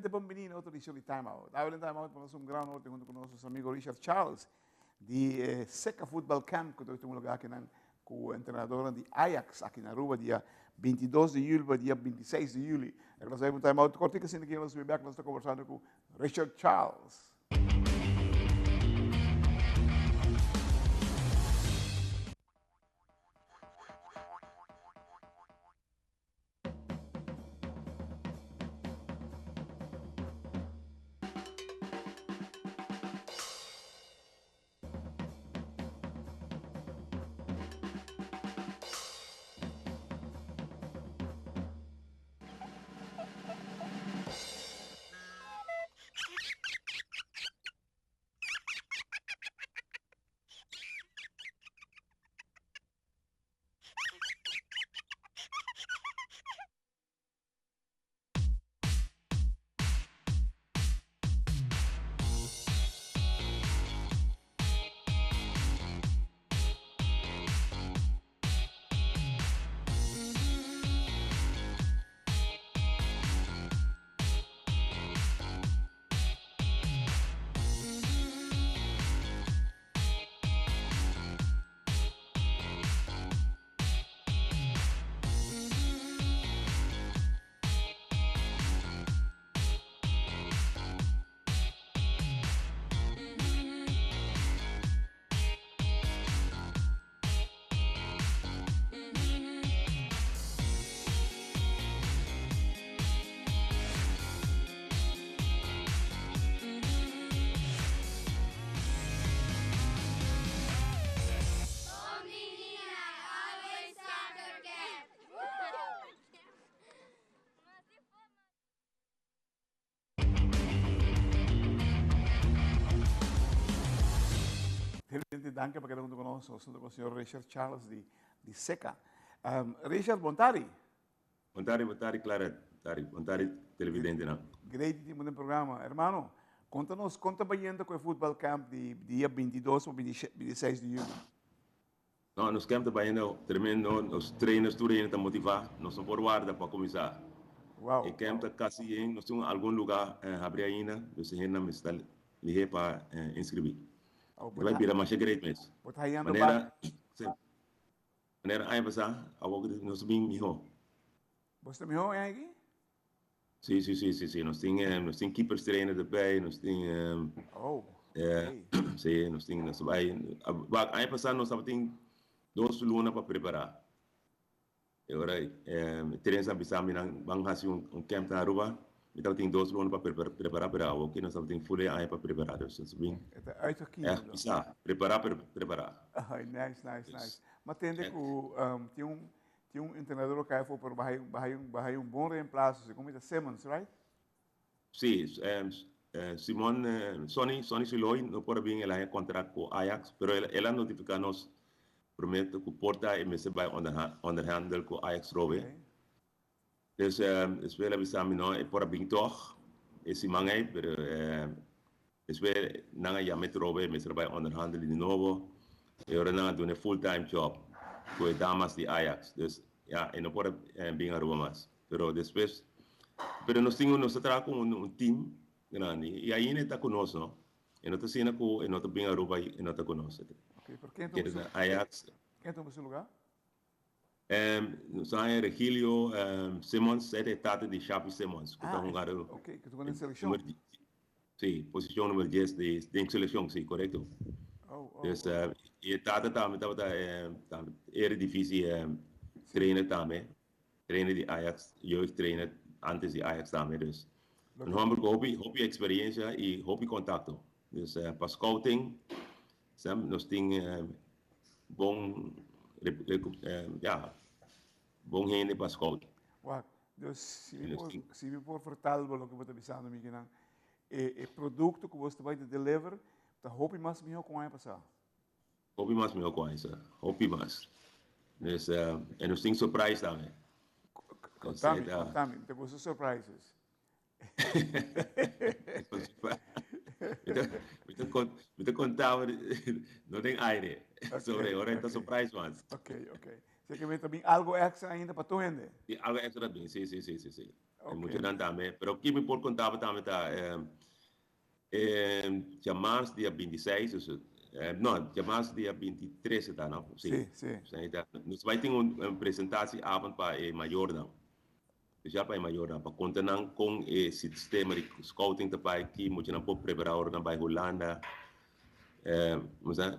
gente bambini outra edição de Time Out. Agora em Time Out nós um grande norte junto com nossos amigos Richard Charles de Seca Football Camp, que tem um lugar aqui com o treinador de Ajax aqui na Aruba, dia 22 de julho, dia 26 de julho. Nós vamos Time Out cortico, assim que nós vamos estar conversando com Richard Charles. Danke para cada um de nós, junto com o senhor Richard Charles de Seca. Richard, bom tarde. Bom tarde, Clara. Bom tarde, televidente. Great team no programa. Hermano, conta bem com o Football Camp de dia 22 ou 26 de julho. Não, nos camp trabalhando tremendo, os treinos tudo ainda motivar, nós somos por guarda para começar. Wow. E camp quase em, nós temos algum lugar abrir ainda, você ainda me está ligar para inscrever. Vai virar mais great mesmo. Maneira aí passar, algo que nós bem melhor. Você melhor é aqui? Sim. Nós temos keepers trainer daarbij, nós temos sim, nós temos vai. Aí passar nós temos 2 lunas para preparar. Agora, treinos a bisa bang hasil camp na Aruba. Então tem 2 lunas para preparar para a que nós temos full aí para preparar. Então, bem. Uit aqui. Bisa preparar. Nice. Mas tem que tinha um treinador que foi por vai um bom reemplaço, como é Simmons, right? Sim, Simon Sonny Siloy não pode vir ela contrato com Ajax, pero ela notifica nos prometo que porta e me se vai underhandle com Ajax Robe. Dus spelen we samen nou voor een toch is mangai pero spelen nanga ya metrobe me serbai onderhandelen de novo e ora nanga doen een full-time job voor damas die Ajax dus ja en op voor bem Aruba mas pero nós temos trabalho com um team grande e aí ele está conosco e nós temos com e nós bem Aruba e nós está conosco. Ok, por que então Ajax quem toma esse lugar? Zijn Regilio Simmons, ele trata de Xavi Simmons. Ok, que tu vai na seleção? Sim, posição número 10 de seleção, sim, correto. Dus e trata também era difícil trainer também, trainer de Ajax, jeugd trainer antes de Ajax também, dus. Een hobby experiência e hobby contacto. Dus para scouting, nós temos bom bom rende para scouting. Wow. Dus se me for vertellen o que você está pensando, Miguel, o produto que você vai deliver, tá hope mais melhor com a passar. Hope mais melhor com essa, hope mais. Dus en nós temos surprise também. Contame, te gostou surprises? Kita contava, não tem aire. Sobre ahora está surprise ones. Ok. Você quer ver também algo extra ainda para tu gente? E algo extra bem, sim. Okay. Muito grande também. Pero aqui me por contava também tá dia março dia 26, não, dia março dia 23 está não? Sim. Nós vai ter uma apresentação avond para o maior não. Já para o maior não, para contar com o sistema de scouting também aqui, muito não pode preparar na Bahia Holanda.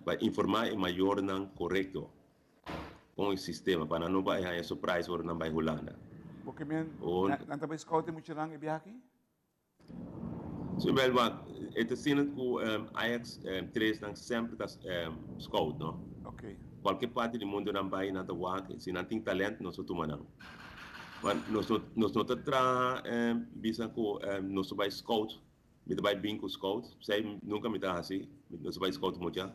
Para informar o maior não correto com o sistema para não vai haver surprise or na Bahia Holanda. Porque não também scouting muito não é aqui? Sim, bem, esta cena com Ajax 3 não sempre está scout, não? Ok. Qualquer parte do mundo não vai na tua se não tem talento, nós tomamos não. Mas nós não tra bisa com nós vai scout, me vai bem com scout, sei nunca me tá assim, nós vai scout muito já.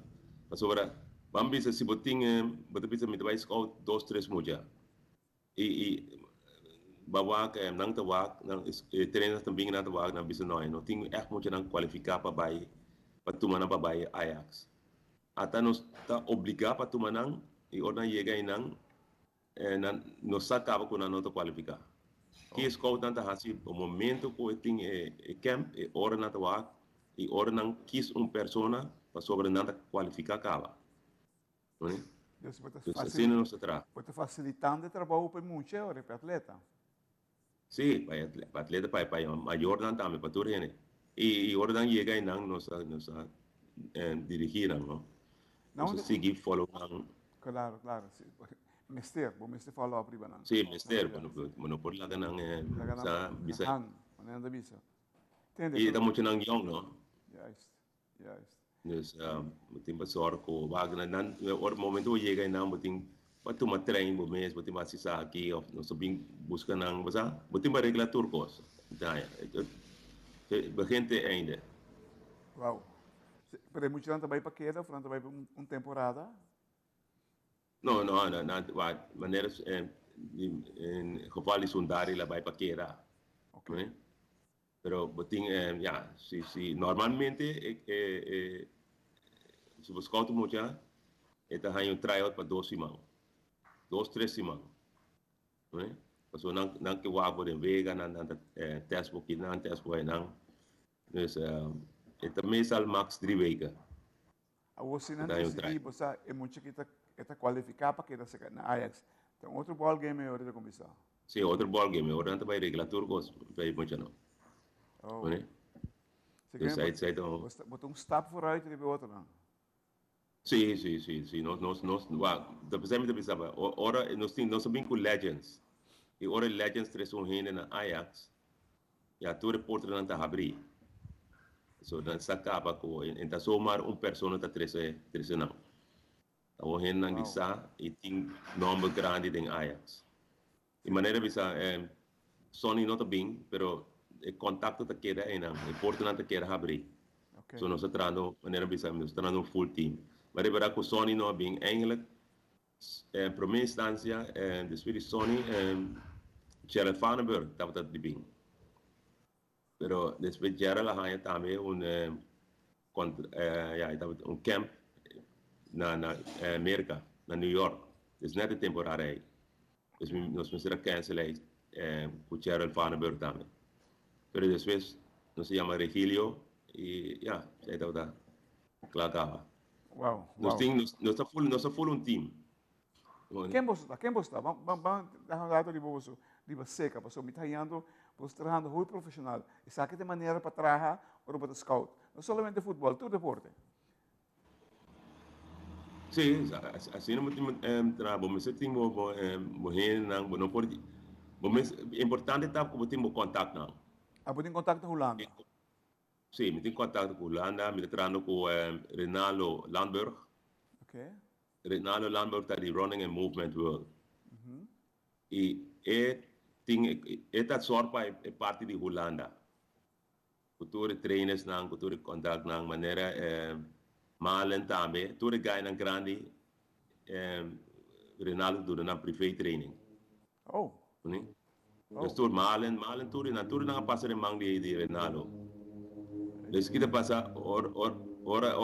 Mas agora, vamos bisa se botinha, bisa me vai scout 2, 3 muito já. E bawa que nang tawag nang trainers também na tawag na bisa noi no ting echt moet je dan kwalificar para tumanan para bai Ajax ata nos ta obrigar para tumanan e ora chega e nang nos sacava com não te qualificar que scout tanta assim o momento que ting camp e ora na tawag e ora nang quis persona para sobre nada qualificar acaba né pode facilitando o trabalho para muitos para atleta. Sí, para atleta, para mayor dan también, para todos gente. Y ahora dan llega y nos dirigir, ¿no? Nos seguir follow. Claro. Mister follow up riba nang. Sí, mister, bueno por la ganang sa bisa. Manenda bisa. Y da mucho nang young, ¿no? Yes. Nos mutim pasor ko wag nan or momento llega y nang mutim patu matrein bo mes botim asisa aqui of no sabing busca nang basa botim ba regulator kos daí gente ainda. Wow. Pero muito não também para queda, não também para temporada. Não, maneiras em geval de sondari lá vai para queda. Okay. Pero botim se normalmente se busca outro muito já eta hay un tryout para 2 semanas. 2, 3 semanas. Né? Passo não que wabo de vega não test book não test boy não. Dus eta mesal max 3 weken. A você não decidi, você é muito que está qualificado para que está na Ajax. Então outro ball game é hora de começar. Sim, outro ball game, hora não vai regulator gos, vai muito não. Oh. Né? Você botou stap vooruit e de outro não. Sim. Nós, da pessoa pensava, ora nós sabemos com Legends. E ora Legends tres heen na Ajax. Ja, tu reporter não tá abrir. So dan sacaba ko enta somar persona tá tres não. Então heen nang disa e ting nome grande den Ajax. De maneira bisa Sony não tá bem, pero o contato tá queda aí não. Reporter não tá queda abrir. So nós trano maneira bisa nós trano full team. Maar de verdad que Sony no bien eigenlijk en primera instancia después Sony Gerald Vandenberg dat de bien. Pero después Gerald la haya también un camp na Amerika, na New York. Dus net de temporada. Dus nos moesten cancelen con Gerald Vandenberg también. Pero después nos se llama Regilio y ya, se da claro. Wow. Nós está full um team. Quem você? Vamos dar um lado de você, de você, que você me está indo, você trabalhando muito profissional. E sabe de maneira para trabalhar ou para scout. Não somente futebol, todo deporte. Sim, assim não tem trabalho, mas tem morrer não pode. Mas importante é que você tem contato não. Você tem contato com a Holanda? Sim, eu tenho contato com a Holanda, eu trabalho com Renalo Landberg. Okay. Renalo Landberg está de Running and Movement World. E esta sorpa é parte de Holanda. Cultura trainers não, cultura contato não, maneira malen também. Cultura gai não grande, Renalo dura na private training. Oh. Dus tur malen tur na passa de mang de Renalo. Dus kita passa ora,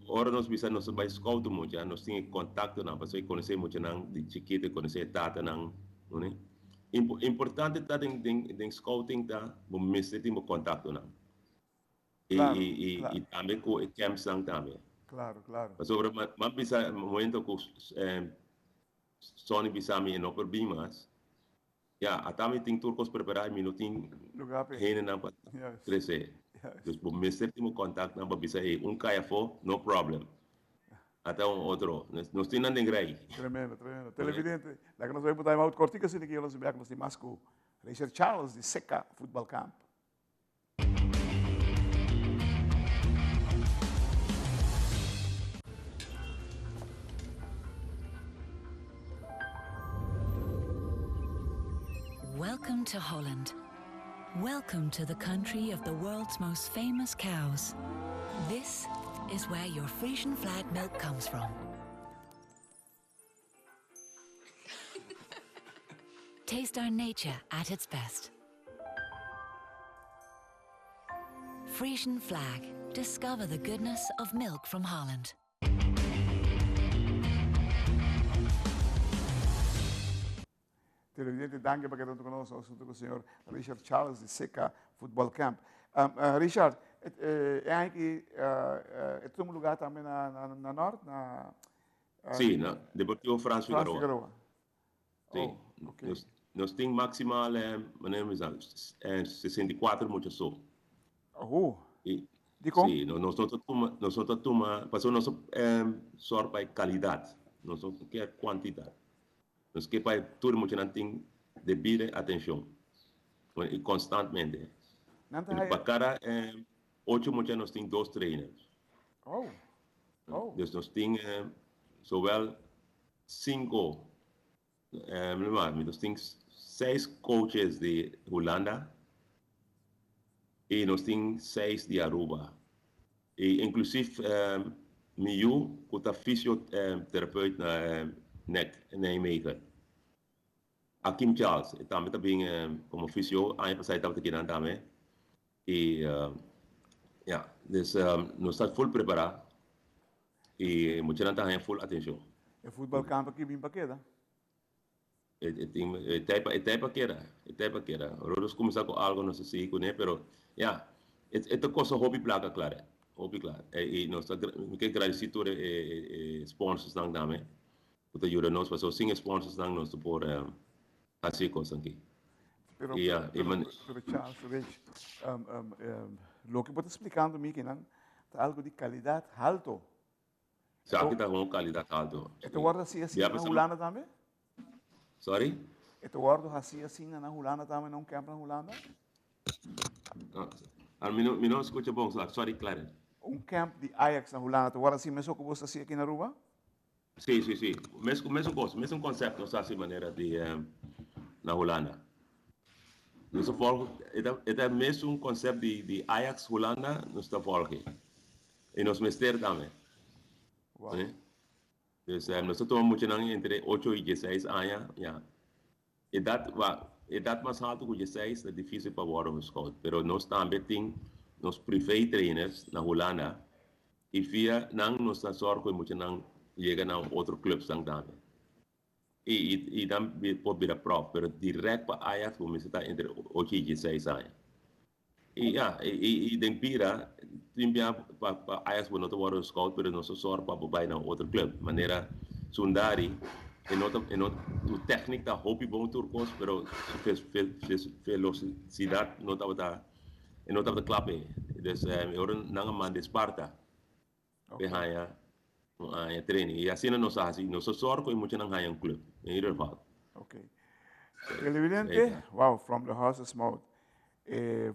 ora nós bisa nós vai scout muito, já nós temos contato não, para conhecer muito não, de chiquito conhecer tata não, né? Importante tá em scouting tá, bom mestre temos contato não. Claro, E também com o camps também. claro, claro. Mas sobre mas bisa momento que Sony bisa me no por bimas. Ja, atami ting turcos preparar minutin heen na para crescer. Dus bom mestre temos contato não para bisa kaya fo, no problem. Até outro, nós temos nada grei. Tremendo, tremendo. Televidente, la que nos vemos time out cortica, sin que yo los vea con los demás con Richard Charles de Seca Football Camp. Welcome to Holland. Welcome to the country of the world's most famous cows. This is where your Frisian flag milk comes from. Taste our nature at its best. Frisian flag. Discover the goodness of milk from Holland. Televidente, danke perché tanto conosco con il signor Richard Charles di Seca Football Camp. Richard, é aqui, é todo lugar também na norte? Sim, na Deportivo Franz Figueroa. Sim, okay. Nós temos maximal, 64 muito só. Sim, nós não toma, passou nosso sorte para qualidade, nós não quer quantidade. Nós quer para tudo muito não tem devida atenção, e constantemente. Para cada 8 muito nós temos 2 trainers. Então nós temos zowel 5, nós temos 6 coaches de Holanda e nós temos 6 de Aruba. E inclusive eu, que é fisioterapeuta na Nijmegen. Akim Charles, também como fisio, ano passado estava aqui também. E dus nós estamos full preparados e muito não está full atenção. O futebol campo aqui bem paqueda. Etapa queda. Nós começamos com algo, não sei se, né, pero esta coisa hobby placa, claro. E nós estamos agradecidos a sponsors também. Que ajudam nós, mas sem sponsors nós por fazer coisas aqui. Pero Charles, lo que pode explicando a mim que não está algo de qualidade alto. Sabe que está com qualidade alto. Então guarda assim na Holanda também? Sorry? Então guarda assim na Holanda também, não campo na Holanda? Me não escuta bom, sorry, claro. Camp de Ajax na Holanda, tu guarda assim mesmo que você assim aqui na Aruba? Sim. Mesmo conceito, não sabe maneira de na Holanda. Nós é mesmo conceito de Ajax Holanda, nós está folge. E nós mestre também. Wow. Então, nós estamos muito entre 8 e 16 anos, idade mais alta que 16 é difícil para o scout, mas nós também temos nos private trainers na Holanda e via não nos dá sorte que muito não chega a outro clube também. E também pode vir a prova, mas direto para a Ajax vamos estar entre 8 e 16 anos. E dempira, timbia para Ajax não ter o scout, mas nosso sorte para ir na outro clube, maneira Sundari, e não técnica da hobby bom turcos, mas velocidade não estava clave. Então, eu não mando Esparta, behind a treino. E assim nós fazemos, nós sorte e muito não há clube, em either fall. Ok. Evidente, wow, from the horse's mouth.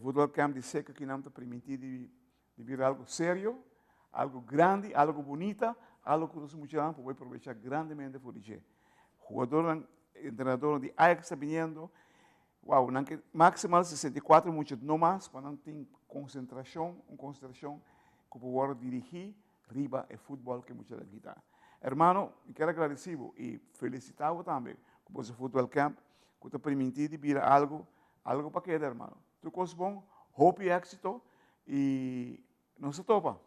Football camp de Seca que não está permitido de vir algo sério, algo grande, algo bonito, algo que nós muito não podemos aproveitar grandemente por isso. Jogador, treinador de Ajax está vindo, wow, maximal 64 muito não mais, para não ter concentração que poder dirigir riba e futebol que muito da guitarra. Hermano, quero agradecer e felicitar também por esse futebol camp que está permitido vir algo para quedar, hermano. Tu coisa bom, hope e êxito e não se topa.